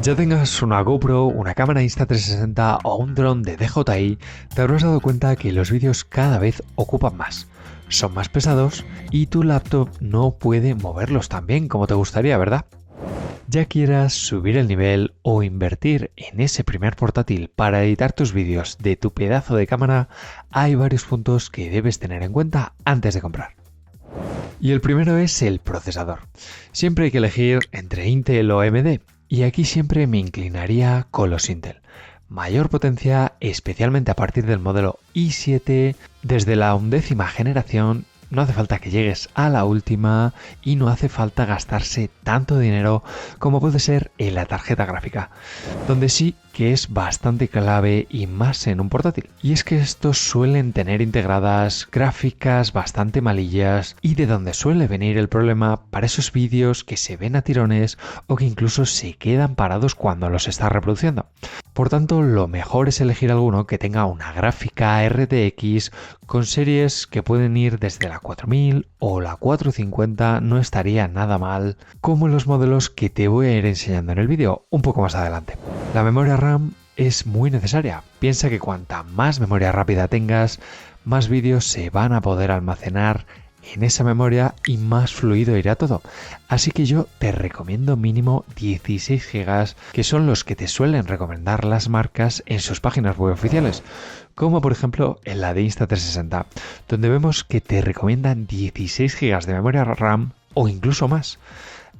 Ya tengas una GoPro, una cámara Insta360 o un dron de DJI, te habrás dado cuenta que los vídeos cada vez ocupan más, son más pesados y tu laptop no puede moverlos tan bien como te gustaría, ¿verdad? Ya quieras subir el nivel o invertir en ese primer portátil para editar tus vídeos de tu pedazo de cámara, hay varios puntos que debes tener en cuenta antes de comprar. Y el primero es el procesador. Siempre hay que elegir entre Intel o AMD. Y aquí siempre me inclinaría con los Intel. Mayor potencia, especialmente a partir del modelo i7, desde la 11ª generación. No hace falta que llegues a la última y no hace falta gastarse tanto dinero como puede ser en la tarjeta gráfica, donde sí que es bastante clave y más en un portátil. Y es que estos suelen tener integradas gráficas bastante malillas y de donde suele venir el problema para esos vídeos que se ven a tirones o que incluso se quedan parados cuando los estás reproduciendo. Por tanto, lo mejor es elegir alguno que tenga una gráfica RTX con series que pueden ir desde la 4000 o la 450, no estaría nada mal, como los modelos que te voy a ir enseñando en el vídeo un poco más adelante. La memoria RAM es muy necesaria. Piensa que cuanta más memoria rápida tengas, más vídeos se van a poder almacenar en esa memoria y más fluido irá todo. Así que yo te recomiendo mínimo 16 GB, que son los que te suelen recomendar las marcas en sus páginas web oficiales, como por ejemplo en la de Insta360, donde vemos que te recomiendan 16 GB de memoria RAM o incluso más,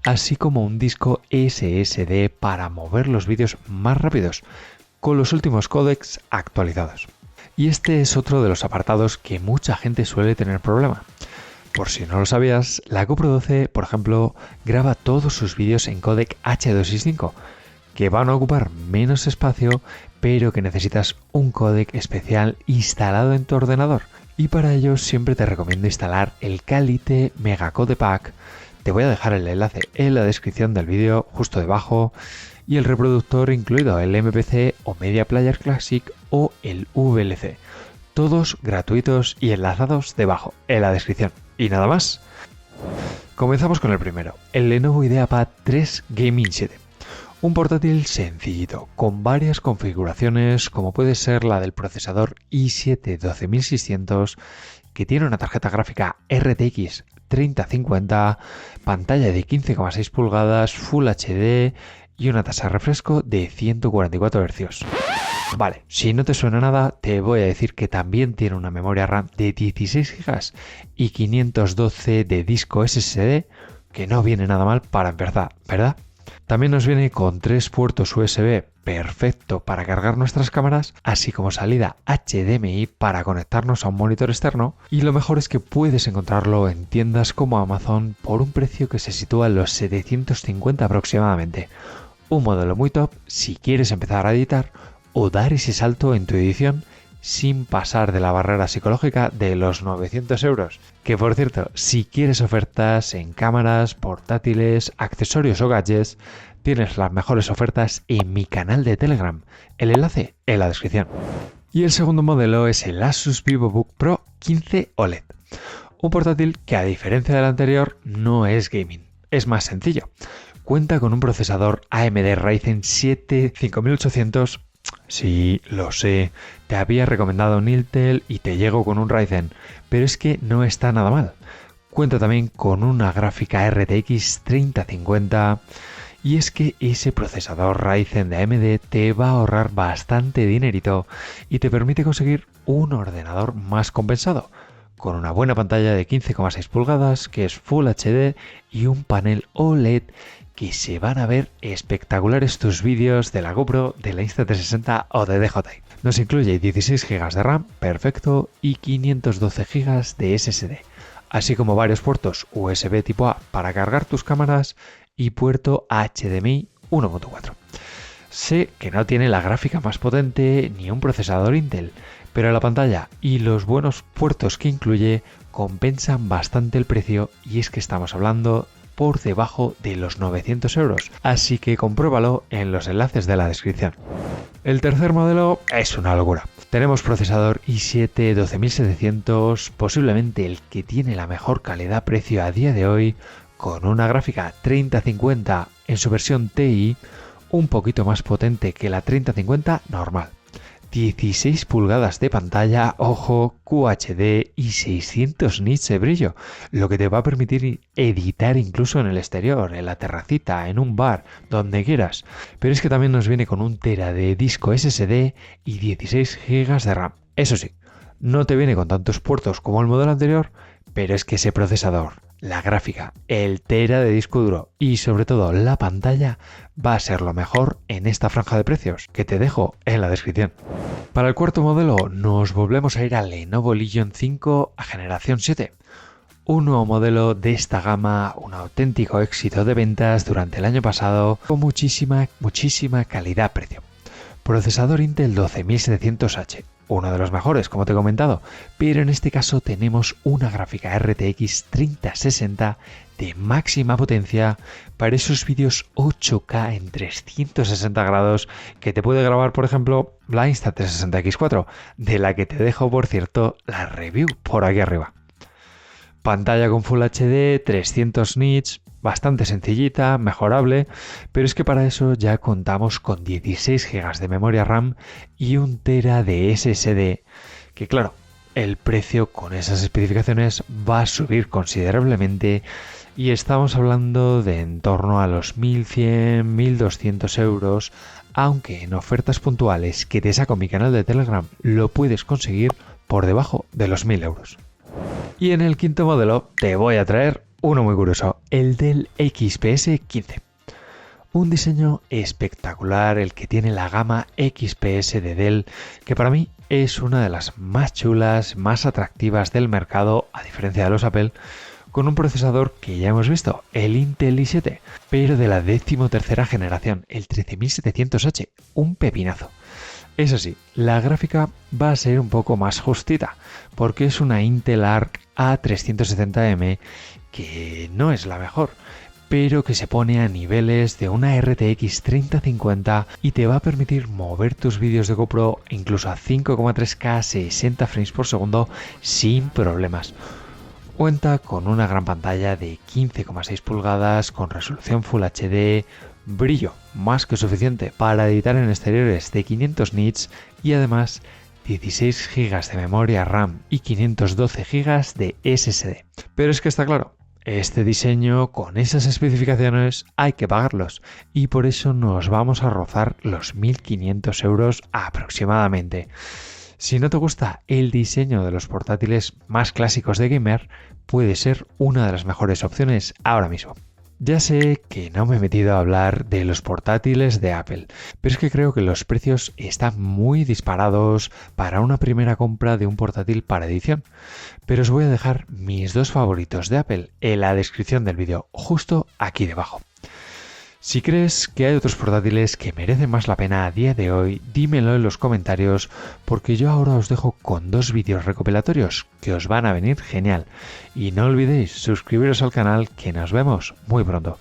así como un disco SSD para mover los vídeos más rápidos, con los últimos códecs actualizados. Y este es otro de los apartados que mucha gente suele tener problema. Por si no lo sabías, la GoPro 12, por ejemplo, graba todos sus vídeos en códec H265, que van a ocupar menos espacio, pero que necesitas un códec especial instalado en tu ordenador. Y para ello siempre te recomiendo instalar el Kalite Megacode Pack. Te voy a dejar el enlace en la descripción del vídeo, justo debajo, y el reproductor incluido, el MPC o Media Player Classic o el VLC. Todos gratuitos y enlazados debajo, en la descripción. Y nada más. Comenzamos con el primero, el Lenovo IdeaPad 3 Gaming 7. Un portátil sencillito, con varias configuraciones como puede ser la del procesador i7 12600, que tiene una tarjeta gráfica RTX 3050, pantalla de 15,6 pulgadas, Full HD y una tasa de refresco de 144 Hz. Vale, si no te suena nada, te voy a decir que también tiene una memoria RAM de 16 GB y 512 de disco SSD, que no viene nada mal para empezar, ¿verdad? También nos viene con 3 puertos USB, perfecto para cargar nuestras cámaras, así como salida HDMI para conectarnos a un monitor externo, y lo mejor es que puedes encontrarlo en tiendas como Amazon por un precio que se sitúa en los 750 aproximadamente. Un modelo muy top si quieres empezar a editar o dar ese salto en tu edición sin pasar de la barrera psicológica de los 900 euros. Que por cierto, si quieres ofertas en cámaras, portátiles, accesorios o gadgets, tienes las mejores ofertas en mi canal de Telegram. El enlace en la descripción. Y el segundo modelo es el Asus VivoBook Pro 15 OLED. Un portátil que, a diferencia del anterior, no es gaming. Es más sencillo. Cuenta con un procesador AMD Ryzen 7 5800. Sí, lo sé, te había recomendado un Intel y te llego con un Ryzen, pero es que no está nada mal. Cuenta también con una gráfica RTX 3050 y es que ese procesador Ryzen de AMD te va a ahorrar bastante dinerito y te permite conseguir un ordenador más compensado, con una buena pantalla de 15,6 pulgadas que es Full HD y un panel OLED que se van a ver espectaculares tus vídeos de la GoPro, de la Insta360 o de DJI. Nos incluye 16 GB de RAM, perfecto, y 512 GB de SSD, así como varios puertos USB tipo A para cargar tus cámaras y puerto HDMI 1.4. Sé que no tiene la gráfica más potente ni un procesador Intel, pero la pantalla y los buenos puertos que incluye compensan bastante el precio, y es que estamos hablando por debajo de los 900 euros, así que compruébalo en los enlaces de la descripción. El tercer modelo es una locura. Tenemos procesador i7 12700, posiblemente el que tiene la mejor calidad-precio a día de hoy, con una gráfica 3050 en su versión TI, un poquito más potente que la 3050 normal. 16 pulgadas de pantalla, ojo, QHD y 600 nits de brillo, lo que te va a permitir editar incluso en el exterior, en la terracita, en un bar, donde quieras. Pero es que también nos viene con 1 TB de disco SSD y 16 GB de RAM. Eso sí, no te viene con tantos puertos como el modelo anterior, pero es que ese procesador, la gráfica, el tera de disco duro y sobre todo la pantalla va a ser lo mejor en esta franja de precios que te dejo en la descripción. Para el cuarto modelo nos volvemos a ir al Lenovo Legion 5 a generación 7. Un nuevo modelo de esta gama, un auténtico éxito de ventas durante el año pasado con muchísima calidad-precio. Procesador Intel 12700H. Uno de los mejores, como te he comentado, pero en este caso tenemos una gráfica RTX 3060 de máxima potencia para esos vídeos 8K en 360 grados que te puede grabar, por ejemplo, la Insta360X4, de la que te dejo, por cierto, la review por aquí arriba. Pantalla con Full HD, 300 nits, bastante sencillita, mejorable, pero es que para eso ya contamos con 16 GB de memoria RAM y 1 TB de SSD, que claro, el precio con esas especificaciones va a subir considerablemente y estamos hablando de en torno a los 1.100-1.200 euros, aunque en ofertas puntuales que te saco en mi canal de Telegram lo puedes conseguir por debajo de los 1.000 euros. Y en el quinto modelo te voy a traer uno muy curioso, el Dell XPS 15. Un diseño espectacular el que tiene la gama XPS de Dell, que para mí es una de las más chulas, más atractivas del mercado, a diferencia de los Apple, con un procesador que ya hemos visto, el Intel i7, pero de la 13ª generación, el 13700H, un pepinazo. Eso sí, la gráfica va a ser un poco más justita, porque es una Intel Arc A370M que no es la mejor, pero que se pone a niveles de una RTX 3050 y te va a permitir mover tus vídeos de GoPro incluso a 5,3K 60 frames por segundo sin problemas. Cuenta con una gran pantalla de 15,6 pulgadas con resolución Full HD, brillo más que suficiente para editar en exteriores de 500 nits y además 16 GB de memoria RAM y 512 GB de SSD. Pero es que está claro, este diseño con esas especificaciones hay que pagarlos y por eso nos vamos a rozar los 1.500 euros aproximadamente. Si no te gusta el diseño de los portátiles más clásicos de gamer, puede ser una de las mejores opciones ahora mismo. Ya sé que no me he metido a hablar de los portátiles de Apple, pero es que creo que los precios están muy disparados para una primera compra de un portátil para edición. Pero os voy a dejar mis dos favoritos de Apple en la descripción del vídeo, justo aquí debajo. Si crees que hay otros portátiles que merecen más la pena a día de hoy, dímelo en los comentarios porque yo ahora os dejo con 2 vídeos recopilatorios que os van a venir genial. Y no olvidéis suscribiros al canal que nos vemos muy pronto.